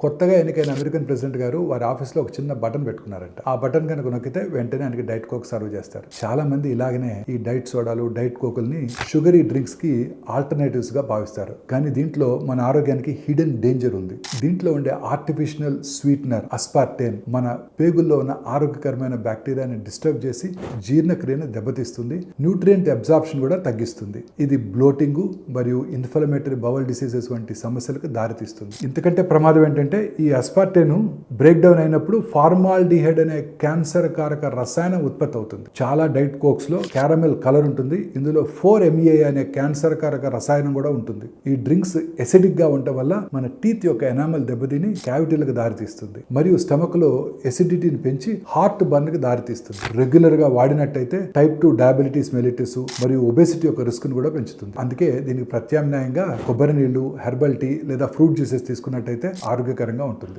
కొత్తగా ఎన్నికైన American president గారు వారి ఆఫీస్లో ఒక చిన్న బటన్ పెట్టుకున్నారంట. ఆ బటన్ కనుక నొక్కితే వెంటనే ఆయనకి డైట్ కోక్ సర్వ్ చేస్తారు. చాలా మంది ఇలాగనే ఈ డైట్ సోడాలు, డైట్ కోకుల్ని షుగరీ డ్రింక్స్ కి ఆల్టర్నేటివ్స్ గా భావిస్తారు. కానీ దీంట్లో మన ఆరోగ్యానికి హిడెన్ డేంజర్ ఉంది. దీంట్లో ఉండే ఆర్టిఫిషియల్ స్వీట్నర్ అస్పార్టేన్ మన పేగుల్లో ఉన్న ఆరోగ్యకరమైన బ్యాక్టీరియాని డిస్టర్బ్ చేసి జీర్ణక్రియను దెబ్బతీస్తుంది. న్యూట్రియంట్ అబ్జార్ప్షన్ కూడా తగ్గిస్తుంది. ఇది బ్లోటింగ్ మరియు ఇన్ఫ్లమేటరీ బౌల్ డిసీజెస్ వంటి సమస్యలకు దారితీస్తుంది. ఇంతకంటే ప్రమాదం ఏంటంటే ఈ అస్పార్టేన్ బ్రేక్ డౌన్ అయినప్పుడు ఫార్మాల్డిహైడ్ అనే క్యాన్సర్ కారక రసాయనం ఉత్పత్తి అవుతుంది. చాలా డైట్ కోక్స్ లో క్యారమెల్ కలర్ ఉంటుంది. ఇందులో 4-MeA అనే క్యాన్సర్ కారక రసాయనం కూడా ఉంటుంది. ఈ డ్రింక్స్ ఎసిడిక్ గా ఉండటం వల్ల మన టీత్ యొక్క ఎనామల్ దెబ్బతిని క్యావిటీలకు దారితీస్తుంది మరియు స్టమక్ లో ఎసిడిటీని పెంచి హార్ట్ బర్న్ కి దారితీస్తుంది. రెగ్యులర్ గా వాడినట్టయితే టైప్ 2 డయాబెటిస్ మెలిటస్ మరియు ఒబెసిటీ యొక్క రిస్క్ ను కూడా పెంచుతుంది. అందుకే దీనికి ప్రత్యామ్నాయంగా కొబ్బరి నీళ్లు, హెర్బల్ టీ లేదా ఫ్రూట్ జ్యూసెస్ తీసుకున్నట్టయితే ఆరోగ్యకరంగా ఉంటుంది.